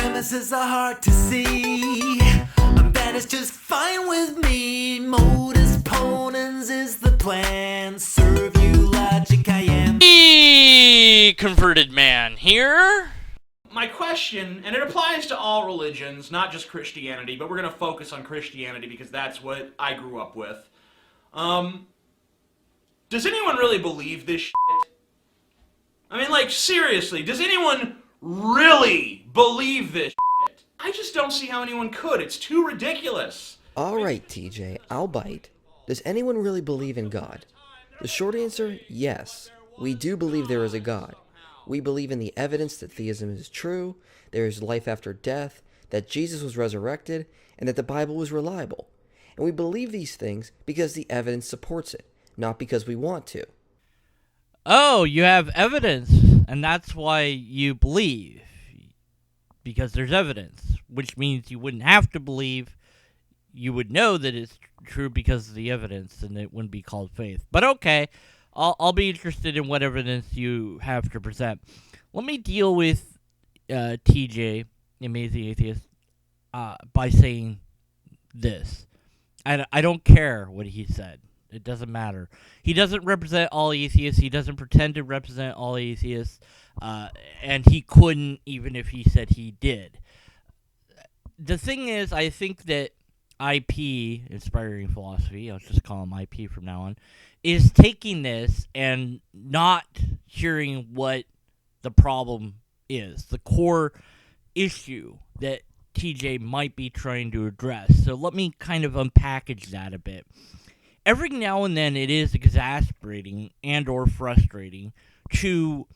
premises are hard to see. That is just fine with me. Modus ponens is the plan. Serve you logic, I am. The converted man here. My question, and it applies to all religions, not just Christianity, but we're going to focus on Christianity because that's what I grew up with. Does anyone really believe this shit? I mean, like, seriously, does anyone really believe this shit? I just don't see how anyone could. It's too ridiculous. Alright, TJ, I'll bite. Does anyone really believe in God? The short answer, yes. We do believe there is a God. We believe in the evidence that theism is true, there is life after death, that Jesus was resurrected, and that the Bible was reliable. And we believe these things because the evidence supports it, not because we want to. Oh, you have evidence, and that's why you believe. Because there's evidence, which means you wouldn't have to believe. You would know that it's true because of the evidence, and it wouldn't be called faith. But okay, I'll be interested in what evidence you have to present. Let me deal with TJ, Amazing Atheist, by saying this. I don't care what he said. It doesn't matter. He doesn't represent all atheists. He doesn't pretend to represent all atheists. And he couldn't, even if he said he did. The thing is, I think that IP, Inspiring Philosophy, I'll just call him IP from now on, is taking this and not hearing what the problem is, the core issue that TJ might be trying to address. So let me kind of unpackage that a bit. Every now and then it is exasperating and or frustrating to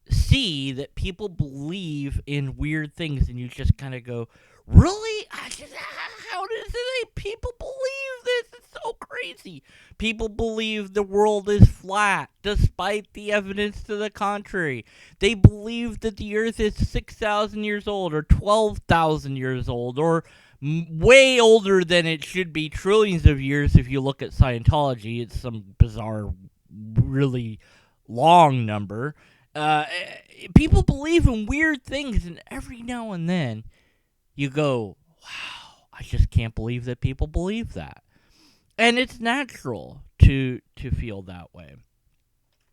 see that people believe in weird things and you just kind of go, really? How does people believe this? It's so crazy. People believe the world is flat despite the evidence to the contrary. They believe that the earth is 6,000 years old or 12,000 years old or way older than it should be, trillions of years if you look at Scientology. It's some bizarre, really long number. People believe in weird things, and every now and then you go, wow, I just can't believe that people believe that. And it's natural to feel that way.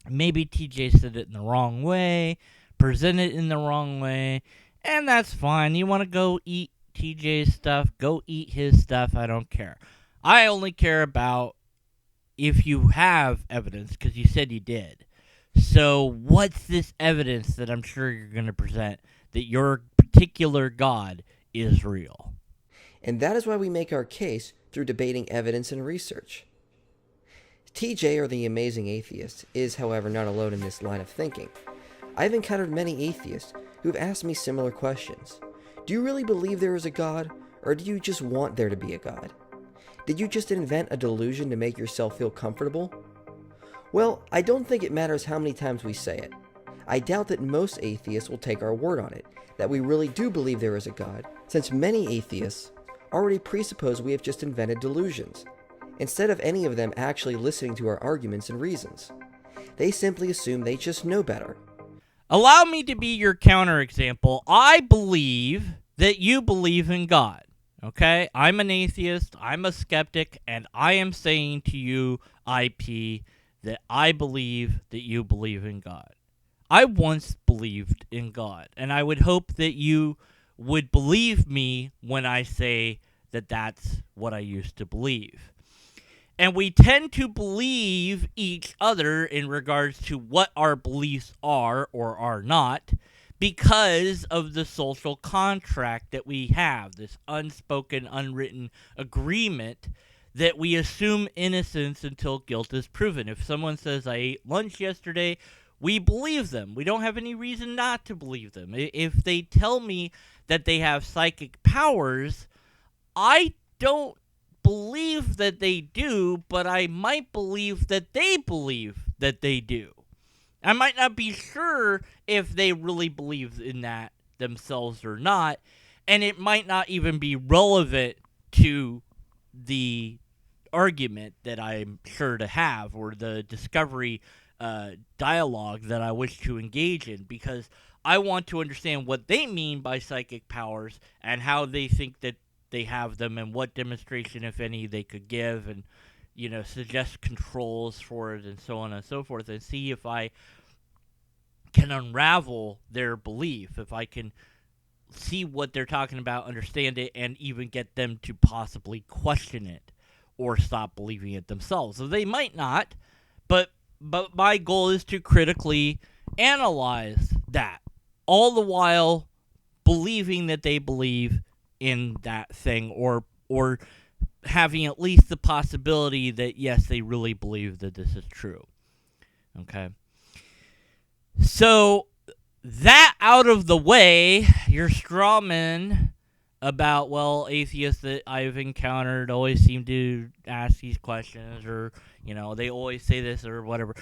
Maybe TJ said it in the wrong way, presented it in the wrong way, and that's fine. You want to go eat TJ's stuff, go eat his stuff, I don't care. I only care about if you have evidence, because you said you did. So what's this evidence that I'm sure you're going to present that your particular God is real? And that is why we make our case through debating evidence and research. TJ, or the Amazing Atheist, is, however, not alone in this line of thinking. I've encountered many atheists who have asked me similar questions. Do you really believe there is a God, or do you just want there to be a God? Did you just invent a delusion to make yourself feel comfortable? Well, I don't think it matters how many times we say it. I doubt that most atheists will take our word on it, that we really do believe there is a God, since many atheists already presuppose we have just invented delusions, instead of any of them actually listening to our arguments and reasons. They simply assume they just know better. Allow me to be your counterexample. I believe that you believe in God, okay? I'm an atheist, I'm a skeptic, and I am saying to you, IP, that I believe that you believe in God. I once believed in God, and I would hope that you would believe me when I say that that's what I used to believe. And we tend to believe each other in regards to what our beliefs are or are not because of the social contract that we have, this unspoken, unwritten agreement that we assume innocence until guilt is proven. If someone says, I ate lunch yesterday, we believe them. We don't have any reason not to believe them. If they tell me that they have psychic powers, I don't believe that they do, but I might believe that they believe that they do. I might not be sure if they really believe in that themselves or not, and it might not even be relevant to the argument that I'm sure to have or the discovery dialogue that I wish to engage in, because I want to understand what they mean by psychic powers and how they think that they have them and what demonstration, if any, they could give and, suggest controls for it and so on and so forth, and see if I can unravel their belief, if I can see what they're talking about, understand it, and even get them to possibly question it or stop believing it themselves. So they might not, but my goal is to critically analyze that, all the while believing that they believe in that thing, or having at least the possibility that, yes, they really believe that this is true. Okay? So, that out of the way, your straw man about, well, atheists that I've encountered always seem to ask these questions, or, they always say this or whatever.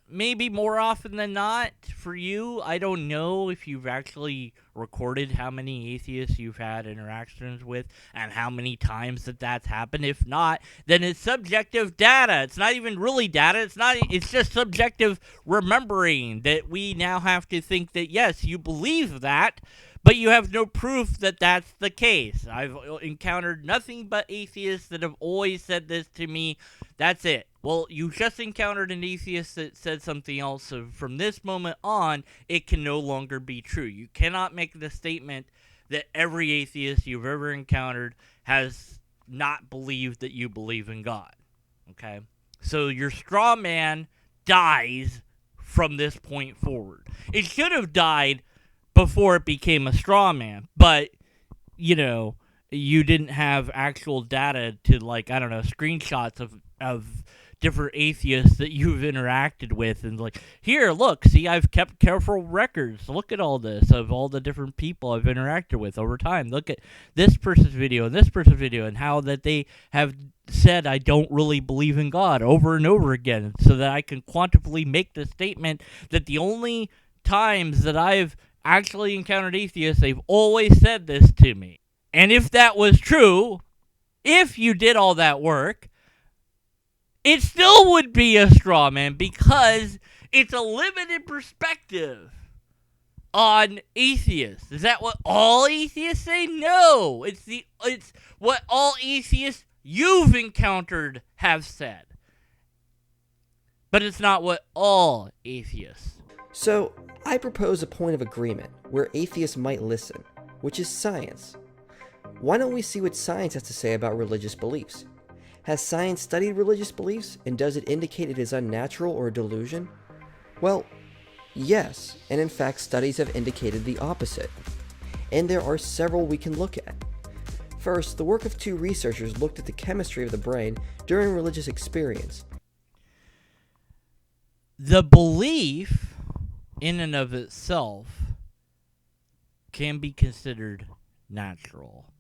Maybe more often than not for you. I don't know if you've actually recorded how many atheists you've had interactions with and how many times that's happened. If not, then it's subjective data. It's not even really data. It's just subjective remembering that we now have to think that, yes, you believe that, but you have no proof that that's the case. I've encountered nothing but atheists that have always said this to me. That's it. Well, you just encountered an atheist that said something else, so from this moment on, it can no longer be true. You cannot make the statement that every atheist you've ever encountered has not believed that you believe in God. Okay? So your straw man dies from this point forward. It should have died before it became a straw man, but, you didn't have actual data to, screenshots of different atheists that you've interacted with, and here, look, see, I've kept careful records. Look at all this of all the different people I've interacted with over time. Look at this person's video and this person's video, and how that they have said I don't really believe in God over and over again, so that I can quantitably make the statement that the only times that I've actually encountered atheists, they've always said this to me. And if that was true, if you did all that work, it still would be a straw man, because it's a limited perspective on atheists. Is that what all atheists say? No. It's what all atheists you've encountered have said. But it's not what all atheists. So, I propose a point of agreement where atheists might listen, which is science. Why don't we see what science has to say about religious beliefs? Has science studied religious beliefs, and does it indicate it is unnatural or a delusion? Well, yes, and in fact studies have indicated the opposite. And there are several we can look at. First, the work of two researchers looked at the chemistry of the brain during religious experience. The belief, in and of itself, can be considered natural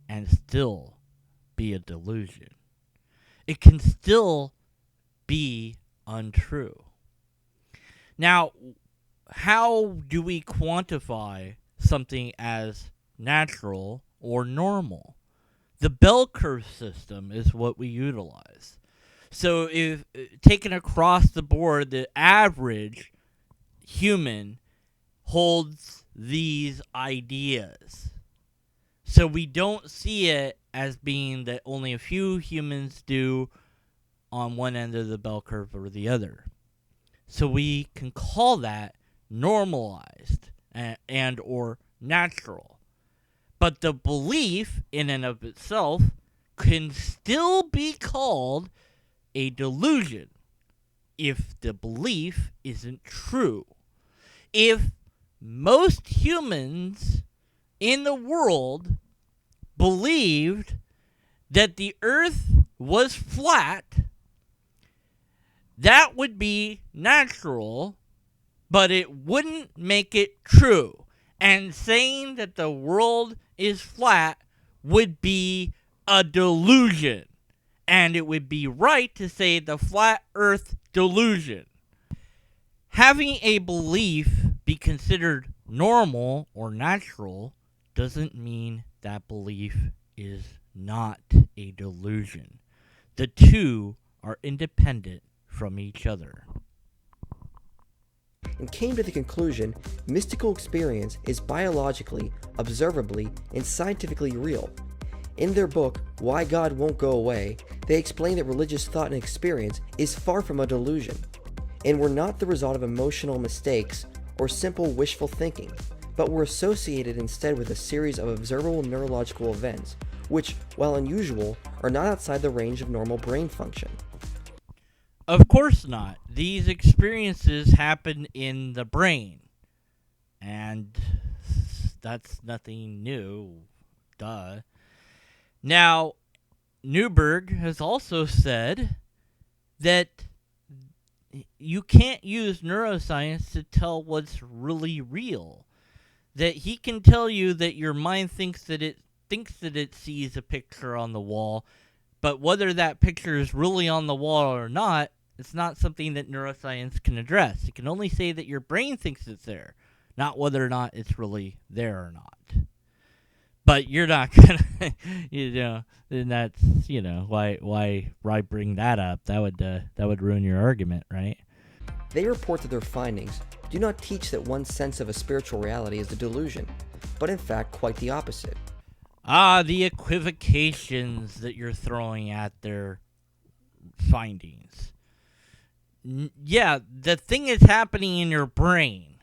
and still be a delusion. It can still be untrue. Now, how do we quantify something as natural or normal? The bell curve system is what we utilize. So if taken across the board, the average human holds these ideas. So we don't see it as being that only a few humans do on one end of the bell curve or the other. So we can call that normalized and or natural. But the belief in and of itself can still be called a delusion if the belief isn't true. If most humans in the world believed that the earth was flat, that would be natural, but it wouldn't make it true. And saying that the world is flat would be a delusion. And it would be right to say the flat earth delusion. Having a belief be considered normal or natural doesn't mean that belief is not a delusion. The two are independent from each other. and came to the conclusion mystical experience is biologically, observably, and scientifically real. In their book, Why God Won't Go Away, they explain that religious thought and experience is far from a delusion, and were not the result of emotional mistakes or simple wishful thinking, but were associated instead with a series of observable neurological events, which, while unusual, are not outside the range of normal brain function. Of course not. These experiences happen in the brain. And that's nothing new. Duh. Now, Newberg has also said that you can't use neuroscience to tell what's really real. That he can tell you that your mind thinks that it sees a picture on the wall, but whether that picture is really on the wall or not, it's not something that neuroscience can address. It can only say that your brain thinks it's there, not whether or not it's really there or not. But you're not gonna, and that's, why bring that up? That would ruin your argument, right? They report that their findings do not teach that one's sense of a spiritual reality is a delusion, but in fact quite the opposite. The equivocations that you're throwing at their findings. Yeah, the thing is happening in your brain.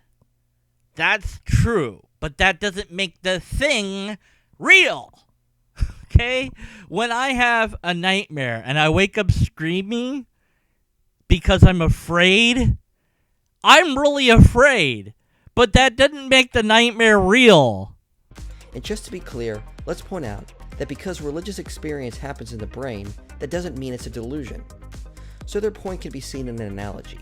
That's true, but that doesn't make the thing real. Okay? When I have a nightmare and I wake up screaming because I'm afraid, I'm really afraid, but that doesn't make the nightmare real. And just to be clear, let's point out that because religious experience happens in the brain, that doesn't mean it's a delusion. So their point can be seen in an analogy.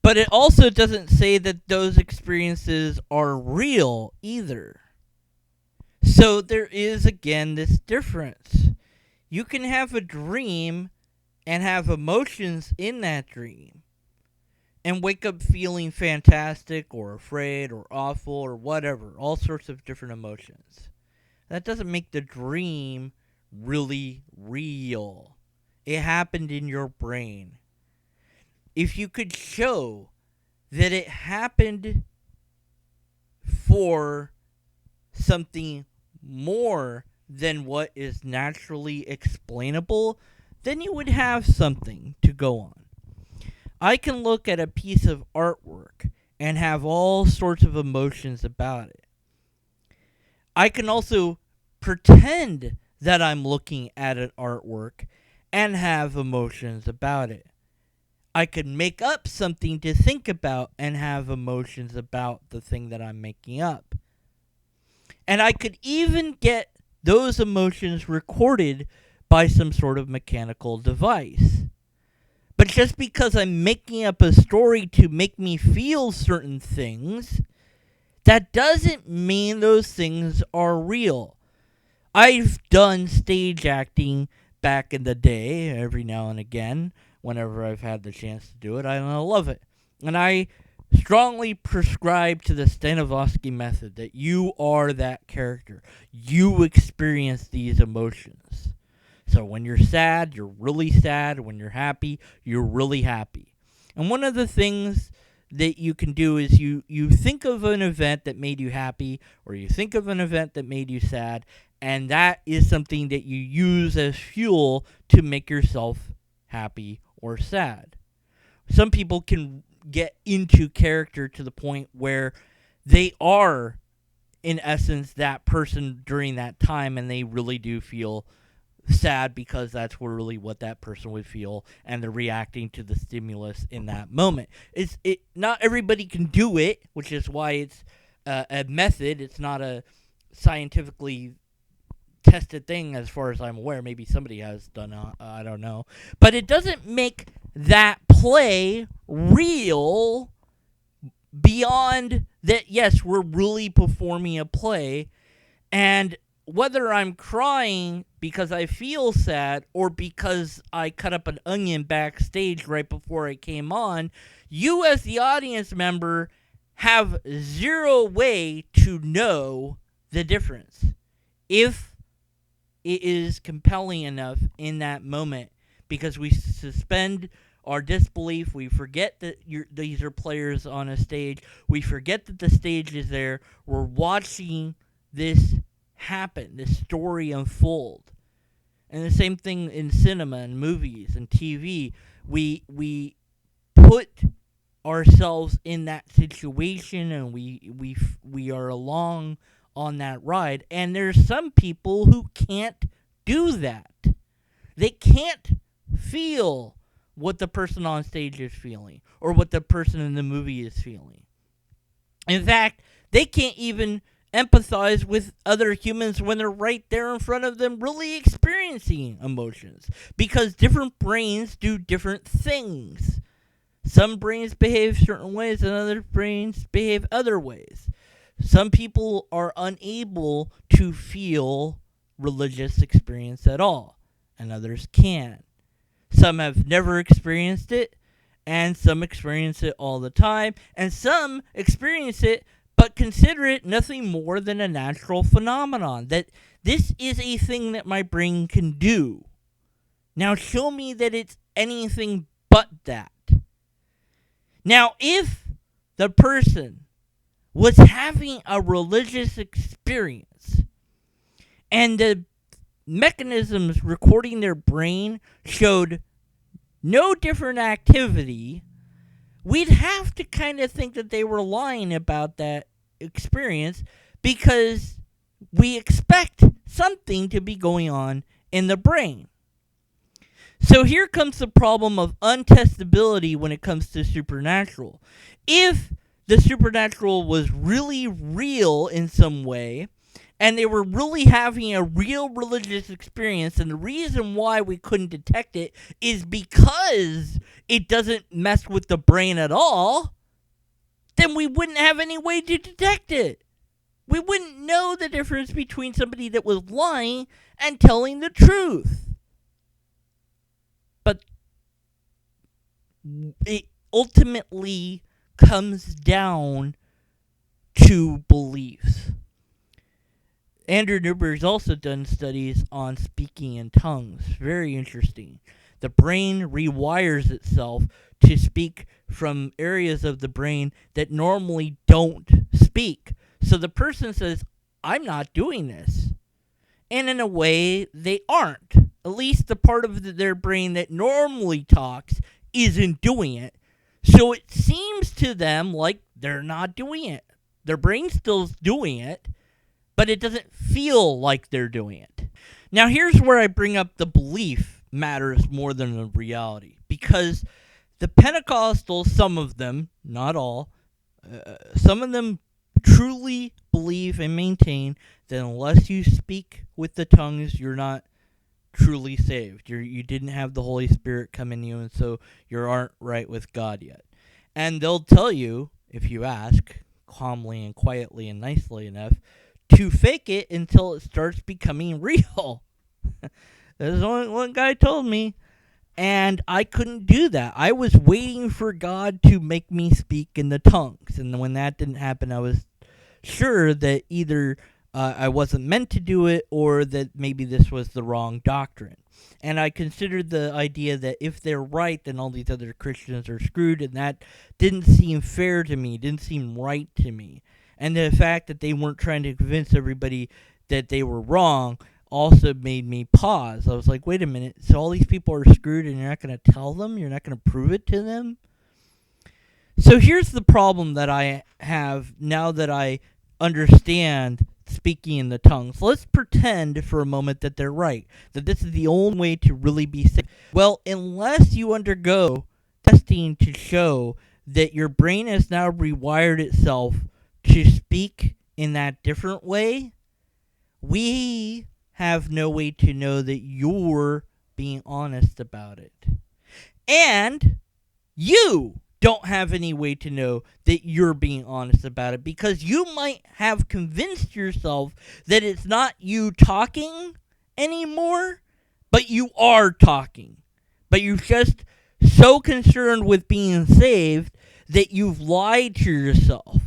But it also doesn't say that those experiences are real either. So there is, again, this difference. You can have a dream and have emotions in that dream and wake up feeling fantastic or afraid or awful or whatever, all sorts of different emotions. That doesn't make the dream really real. It happened in your brain. If you could show that it happened for something more than what is naturally explainable, then you would have something to go on. I can look at a piece of artwork and have all sorts of emotions about it. I can also pretend that I'm looking at an artwork and have emotions about it. I could make up something to think about and have emotions about the thing that I'm making up. And I could even get those emotions recorded by some sort of mechanical device. But just because I'm making up a story to make me feel certain things, that doesn't mean those things are real. I've done stage acting back in the day, every now and again, whenever I've had the chance to do it. I love it. And I strongly prescribe to the Stanislavski method that you are that character. You experience these emotions. So when you're sad, you're really sad. When you're happy, you're really happy. And one of the things that you can do is you think of an event that made you happy, or you think of an event that made you sad, and that is something that you use as fuel to make yourself happy or sad. Some people can get into character to the point where they are, in essence, that person during that time, and they really do feel sad because that's really what that person would feel, and they're reacting to the stimulus in that moment. Not everybody can do it, which is why it's a method. It's not a scientifically tested thing as far as I'm aware. Maybe somebody has done it, I don't know. But it doesn't make that play real beyond that, yes, we're really performing a play, and whether I'm crying because I feel sad or because I cut up an onion backstage right before it came on, you as the audience member have zero way to know the difference. If it is compelling enough in that moment, because we suspend our disbelief. We forget that these are players on a stage. We forget that the stage is there. We're watching this happen, this story unfold. And the same thing in cinema and movies and TV. We put ourselves in that situation, and we are along on that ride. And there's some people who can't do that. They can't feel what the person on stage is feeling or what the person in the movie is feeling. In fact, they can't even empathize with other humans when they're right there in front of them really experiencing emotions, because different brains do different things. Some brains behave certain ways and other brains behave other ways. Some people are unable to feel religious experience at all, and others can. Some have never experienced it, and some experience it all the time, and some experience it but consider it nothing more than a natural phenomenon, that this is a thing that my brain can do. Now show me that it's anything but that. Now, if the person was having a religious experience and the mechanisms recording their brain showed no different activity, we'd have to kind of think that they were lying about that experience, because we expect something to be going on in the brain. So here comes the problem of untestability when it comes to supernatural. If the supernatural was really real in some way, and they were really having a real religious experience, and the reason why we couldn't detect it is because it doesn't mess with the brain at all, then we wouldn't have any way to detect it. We wouldn't know the difference between somebody that was lying and telling the truth. But it ultimately comes down to beliefs. Andrew Newberg's also done studies on speaking in tongues. Very interesting. The brain rewires itself to speak from areas of the brain that normally don't speak. So the person says, I'm not doing this. And in a way, they aren't. At least the part of their brain that normally talks isn't doing it. So it seems to them like they're not doing it. Their brain still's doing it, but it doesn't feel like they're doing it. Now, here's where I bring up the belief matters more than the reality. Because the Pentecostals, some of them, not all, some of them truly believe and maintain that unless you speak with the tongues, you're not truly saved. You didn't have the Holy Spirit come in you, and so you aren't right with God yet. And they'll tell you, if you ask, calmly and quietly and nicely enough, to fake it until it starts becoming real. That's what one guy told me. And I couldn't do that. I was waiting for God to make me speak in the tongues. And when that didn't happen, I was sure that either I wasn't meant to do it, or that maybe this was the wrong doctrine. And I considered the idea that if they're right, then all these other Christians are screwed, and that didn't seem fair to me, didn't seem right to me. And the fact that they weren't trying to convince everybody that they were wrong also made me pause. I was like, wait a minute, so all these people are screwed and you're not going to tell them? You're not going to prove it to them? So here's the problem that I have now that I understand speaking in the tongues. Let's pretend for a moment that they're right, that this is the only way to really be saved. Well, unless you undergo testing to show that your brain has now rewired itself to speak in that different way, we have no way to know that you're being honest about it. And you don't have any way to know that you're being honest about it, because you might have convinced yourself that it's not you talking anymore, but you are talking. But you're just so concerned with being saved that you've lied to yourself.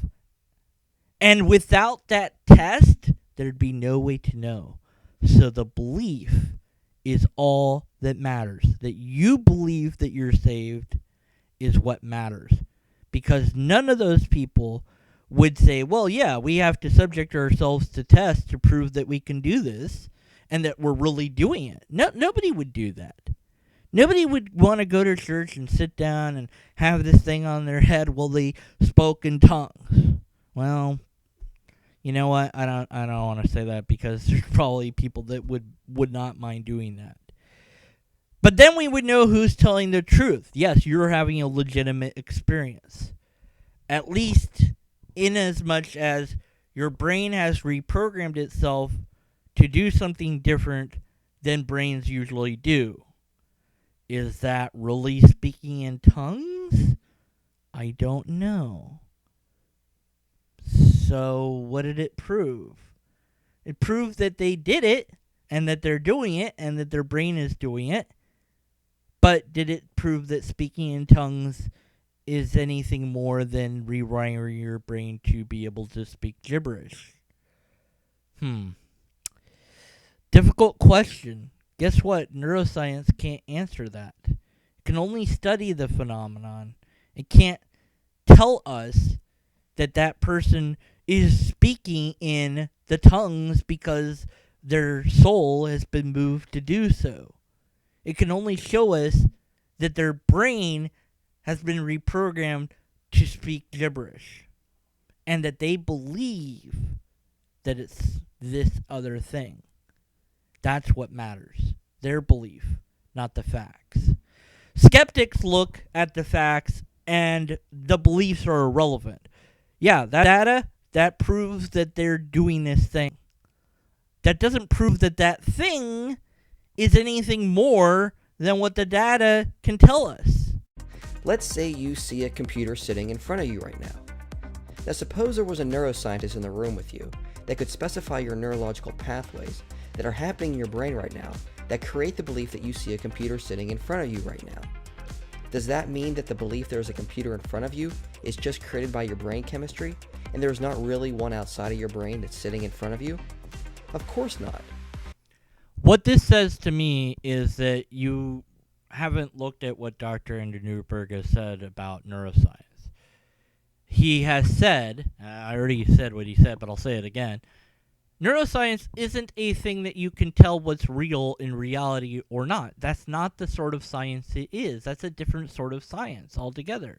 And without that test, there'd be no way to know. So the belief is all that matters. That you believe that you're saved is what matters. Because none of those people would say, well, yeah, we have to subject ourselves to tests to prove that we can do this and that we're really doing it. Nobody would do that. Nobody would want to go to church and sit down and have this thing on their head while they spoke in tongues. Well, you know what? I don't want to say that because there's probably people that would not mind doing that. But then we would know who's telling the truth. Yes, you're having a legitimate experience. At least in as much as your brain has reprogrammed itself to do something different than brains usually do. Is that really speaking in tongues? I don't know. So what did it prove? It proved that they did it, and that they're doing it, and that their brain is doing it. But did it prove that speaking in tongues is anything more than rewiring your brain to be able to speak gibberish? Difficult question. Guess what? Neuroscience can't answer that. It can only study the phenomenon. It can't tell us that that person is speaking in the tongues because their soul has been moved to do so. It can only show us that their brain has been reprogrammed to speak gibberish and that they believe that it's this other thing. That's what matters. Their belief, not the facts. Skeptics look at the facts and the beliefs are irrelevant. Yeah, that data, that proves that they're doing this thing. That doesn't prove that that thing is anything more than what the data can tell us. Let's say you see a computer sitting in front of you right now. Now suppose there was a neuroscientist in the room with you that could specify your neurological pathways that are happening in your brain right now that create the belief that you see a computer sitting in front of you right now. Does that mean that the belief there's a computer in front of you is just created by your brain chemistry and there's not really one outside of your brain that's sitting in front of you? Of course not. What this says to me is that you haven't looked at what Dr. Andrew Newberg has said about neuroscience. He has said, I already said what he said, but I'll say it again, neuroscience isn't a thing that you can tell what's real in reality or not. That's not the sort of science it is. That's a different sort of science altogether.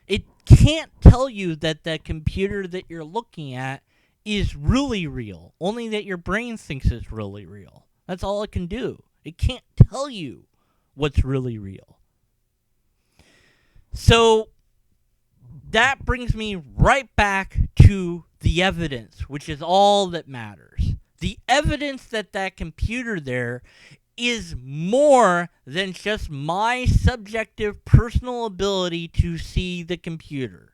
It can't tell you that the computer that you're looking at is really real, only that your brain thinks it's really real. That's all it can do. It can't tell you what's really real. So that brings me right back to the evidence, which is all that matters. The evidence that that computer there is more than just my subjective personal ability to see the computer.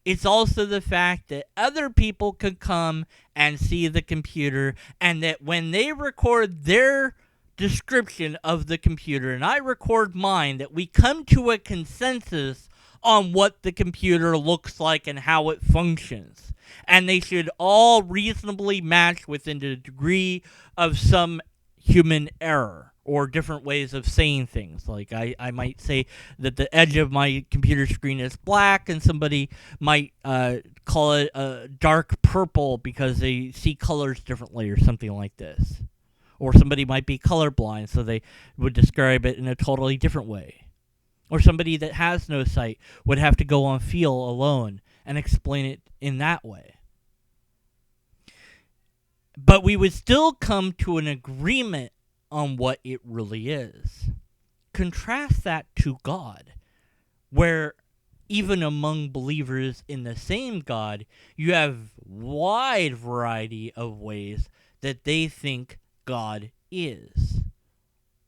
It's also the fact that other people could come and see the computer, and that when they record their description of the computer and I record mine, that we come to a consensus on what the computer looks like and how it functions. And they should all reasonably match within the degree of some human error or different ways of saying things. Like I might say that the edge of my computer screen is black, and somebody might call it a dark purple because they see colors differently or something like this. Or somebody might be colorblind, so they would describe it in a totally different way. Or somebody that has no sight would have to go on feel alone and explain it in that way. But we would still come to an agreement on what it really is. Contrast that to God, where even among believers in the same God, you have wide variety of ways that they think God is.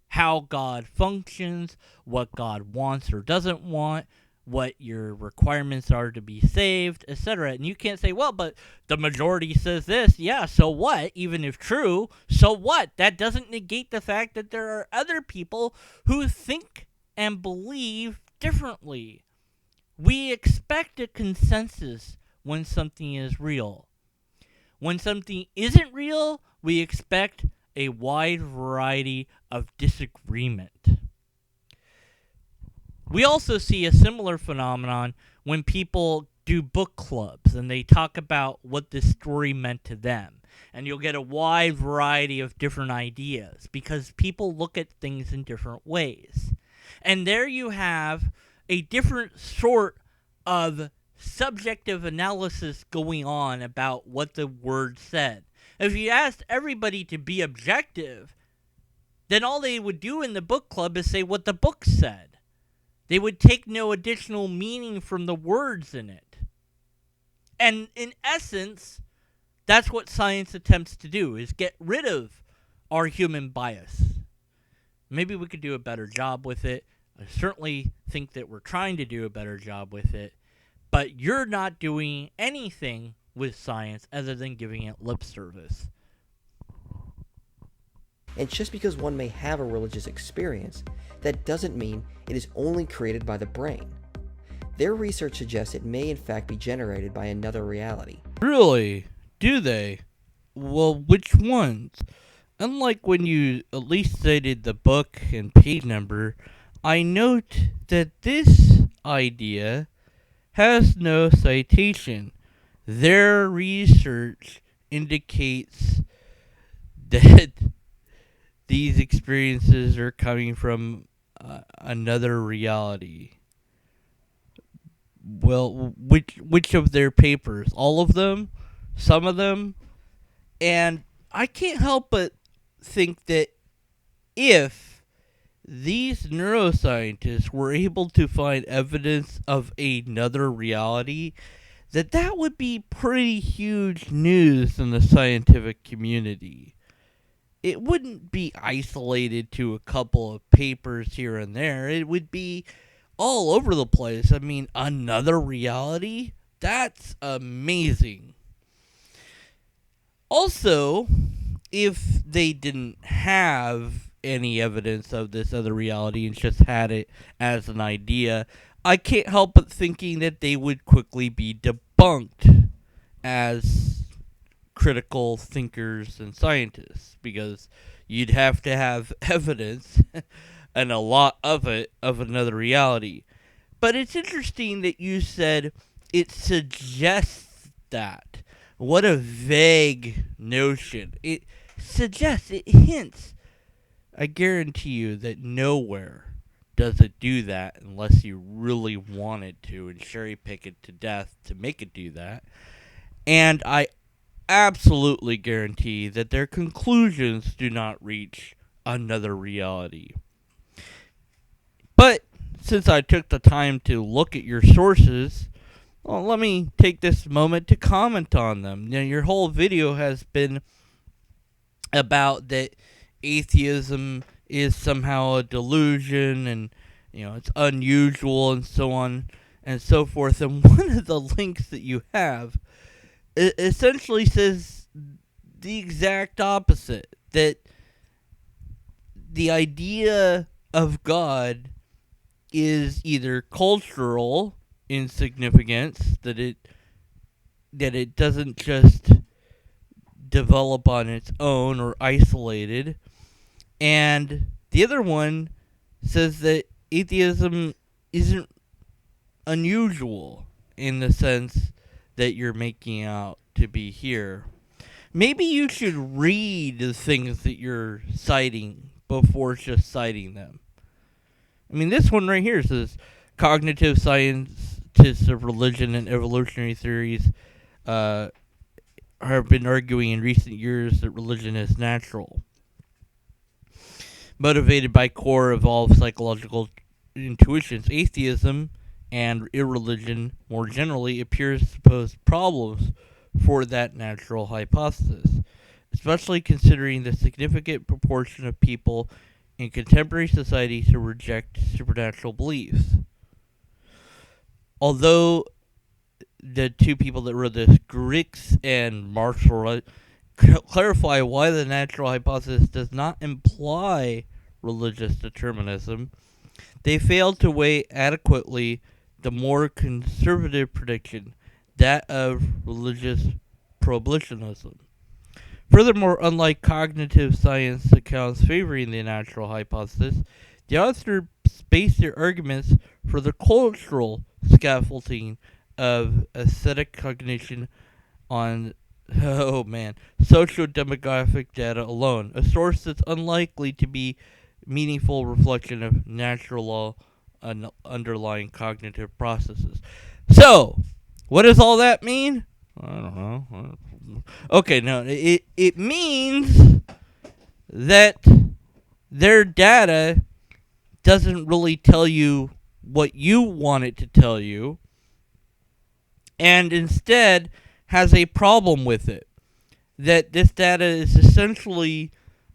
How God functions, what God wants or doesn't want, what your requirements are to be saved, etc. And you can't say, well, but the majority says this. Yeah, so what? Even if true, so what? That doesn't negate the fact that there are other people who think and believe differently. We expect a consensus when something is real. When something isn't real, we expect a wide variety of disagreement. We also see a similar phenomenon when people do book clubs and they talk about what this story meant to them. And you'll get a wide variety of different ideas because people look at things in different ways. And there you have a different sort of subjective analysis going on about what the word said. If you asked everybody to be objective, then all they would do in the book club is say what the book said. They would take no additional meaning from the words in it. And in essence, that's what science attempts to do, is get rid of our human bias. Maybe we could do a better job with it. I certainly think that we're trying to do a better job with it. But you're not doing anything with science other than giving it lip service. And just because one may have a religious experience, that doesn't mean it is only created by the brain. Their research suggests it may in fact be generated by another reality. Really? Do they? Well, which ones? Unlike when you at least cited the book and page number, I note that this idea has no citation. Their research indicates that these experiences are coming from another reality. Well, which of their papers? All of them? Some of them? And I can't help but think that if these neuroscientists were able to find evidence of another reality, that would be pretty huge news in the scientific community. It wouldn't be isolated to a couple of papers here and there. It would be all over the place. I mean, another reality? That's amazing. Also, if they didn't have any evidence of this other reality and just had it as an idea, I can't help but thinking that they would quickly be debunked as critical thinkers and scientists, because you'd have to have evidence and a lot of it of another reality. But it's interesting that you said it suggests that. What a vague notion. It suggests, it hints. I guarantee you that nowhere does it do that unless you really want it to and cherry pick it to death to make it do that. And I absolutely guarantee that their conclusions do not reach another reality. But since I took the time to look at your sources, well, let me take this moment to comment on them. Now, your whole video has been about that atheism is somehow a delusion and, it's unusual and so on and so forth. And one of the links that you have essentially says the exact opposite, that the idea of God is either cultural insignificance, that it doesn't just develop on its own or isolated, and the other one says that atheism isn't unusual in the sense that you're making out to be here. Maybe you should read the things that you're citing before just citing them. I mean, this one right here says cognitive scientists of religion and evolutionary theories have been arguing in recent years that religion is natural, motivated by core evolved psychological intuitions. Atheism and irreligion more generally appears to pose problems for that natural hypothesis, especially considering the significant proportion of people in contemporary society to reject supernatural beliefs. Although the two people that wrote this, Grix and Marshall, clarify why the natural hypothesis does not imply religious determinism, they failed to weigh adequately the more conservative prediction, that of religious prohibitionism. Furthermore, unlike cognitive science accounts favoring the natural hypothesis, the authors base their arguments for the cultural scaffolding of aesthetic cognition on, socio-demographic data alone, a source that's unlikely to be meaningful reflection of natural law and underlying cognitive processes. So, what does all that mean? I don't know. Okay, no, it means that their data doesn't really tell you what you want it to tell you, and instead has a problem with it. That this data is essentially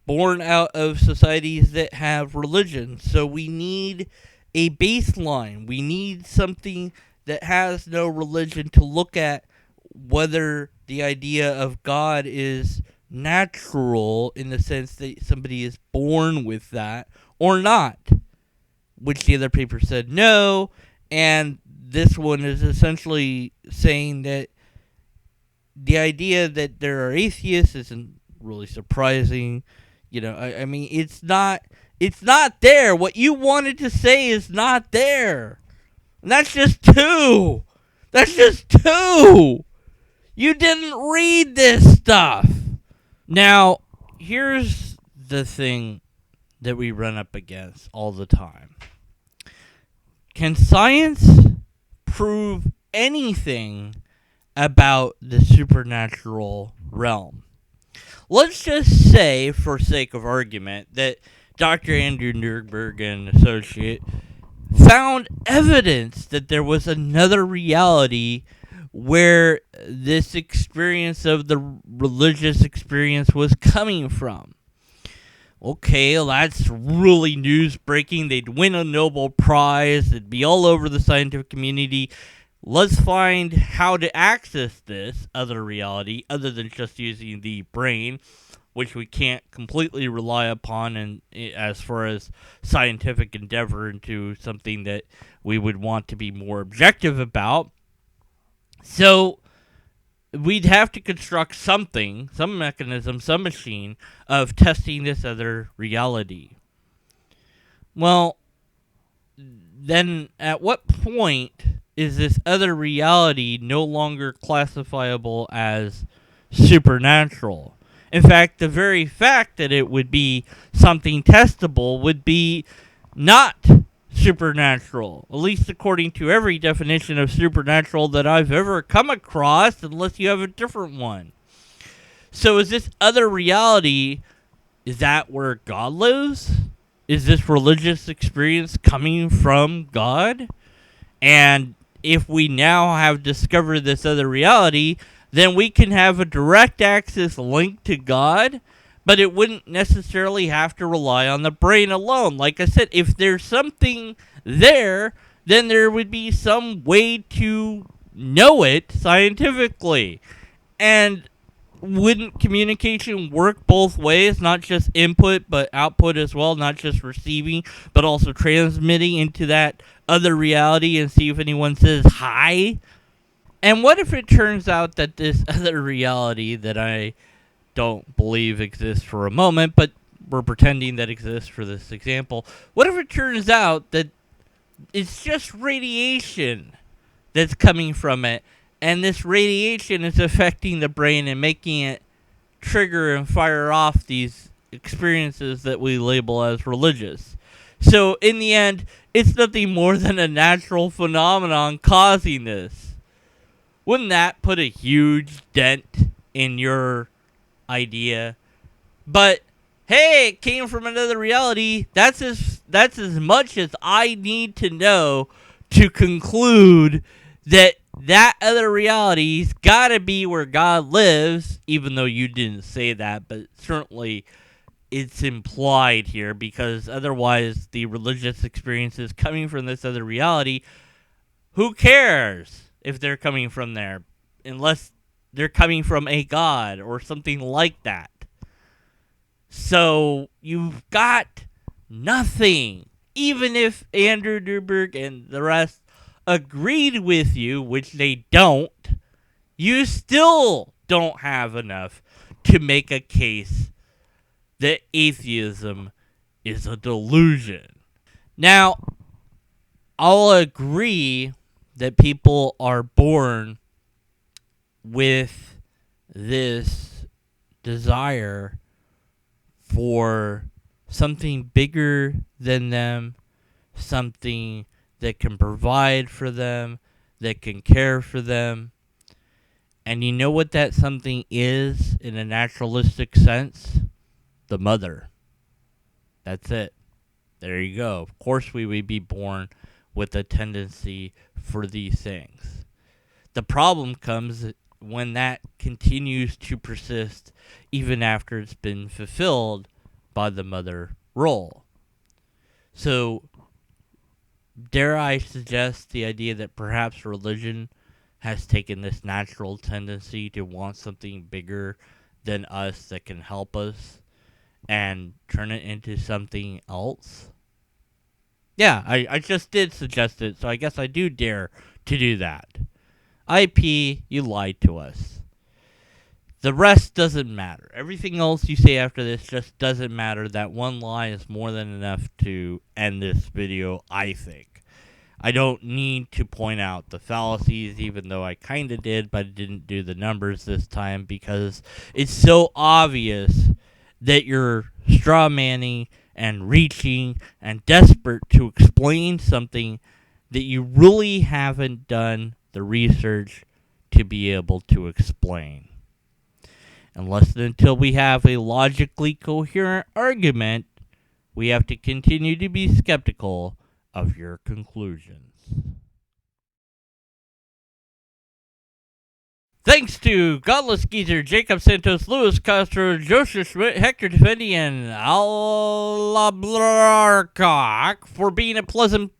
born out of societies that have religion. So we need a baseline. We need something that has no religion to look at whether the idea of God is natural in the sense that somebody is born with that or not. Which the other paper said no, and this one is essentially saying that the idea that there are atheists isn't really surprising. I mean, it's not there. What you wanted to say is not there. And that's just two. You didn't read this stuff. Now, here's the thing that we run up against all the time. Can science prove anything about the supernatural realm? Let's just say, for sake of argument, that Dr. Andrew Newberg and associate found evidence that there was another reality where this experience of the religious experience was coming from. Okay, well, that's really news breaking. They'd win a Nobel Prize. It'd be all over the scientific community. Let's find how to access this other reality other than just using the brain, which we can't completely rely upon and as far as scientific endeavor into something that we would want to be more objective about. So we'd have to construct something, some mechanism, some machine of testing this other reality. Well, then at what point is this other reality no longer classifiable as supernatural? In fact, the very fact that it would be something testable would be not supernatural, at least according to every definition of supernatural that I've ever come across, unless you have a different one. So is this other reality, is that where God lives? Is this religious experience coming from God? And if we now have discovered this other reality, then we can have a direct access link to God, but it wouldn't necessarily have to rely on the brain alone. Like I said, if there's something there, then there would be some way to know it scientifically. And wouldn't communication work both ways, not just input but output as well, not just receiving but also transmitting into that other reality and see if anyone says hi? And what if it turns out that this other reality that I don't believe exists for a moment, but we're pretending that exists for this example, what if it turns out that it's just radiation that's coming from it, and this radiation is affecting the brain and making it trigger and fire off these experiences that we label as religious? So in the end, it's nothing more than a natural phenomenon causing this. Wouldn't that put a huge dent in your idea? But hey, it came from another reality. That's as much as I need to know to conclude that other reality's gotta be where God lives, even though you didn't say that, but certainly it's implied here, because otherwise the religious experiences coming from this other reality, who cares if they're coming from there, unless they're coming from a God or something like that. So you've got nothing. Even if Andrew Newberg and the rest agreed with you, which they don't, you still don't have enough to make a case that atheism is a delusion. Now, I'll agree that people are born with this desire for something bigger than them, something that can provide for them, that can care for them. And you know what that something is in a naturalistic sense? The mother. That's it. There you go. Of course we would be born with a tendency for these things. The problem comes when that continues to persist even after it's been fulfilled by the mother role. So, dare I suggest the idea that perhaps religion has taken this natural tendency to want something bigger than us that can help us and turn it into something else? Yeah, I just did suggest it, so I guess I do dare to do that. IP, you lied to us. The rest doesn't matter. Everything else you say after this just doesn't matter. That one lie is more than enough to end this video, I think. I don't need to point out the fallacies, even though I kind of did, but I didn't do the numbers this time because it's so obvious that you're straw manning and reaching and desperate to explain something that you really haven't done the research to be able to explain. Unless and until we have a logically coherent argument, we have to continue to be skeptical of your conclusions. Thanks to Godless Geezer, Jacob Santos, Louis Castro, Joseph Schmidt, Hector Defendi, and Alablarcock for being a pleasant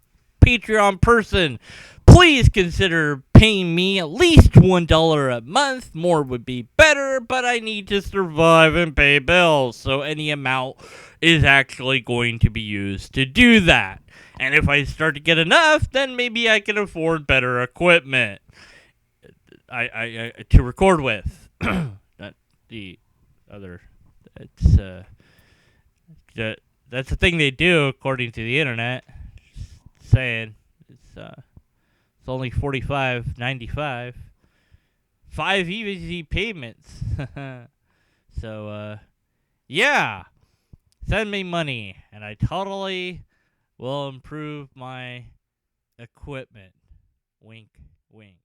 Patreon person. Please consider paying me at least $1 a month. More would be better, but I need to survive and pay bills, so any amount is actually going to be used to do that. And if I start to get enough, then maybe I can afford better equipment I to record with. Not the other. It's that's the thing they do according to the internet. Just saying it's only $45.95. 5 easy payments. So yeah, send me money and I totally will improve my equipment. Wink, wink.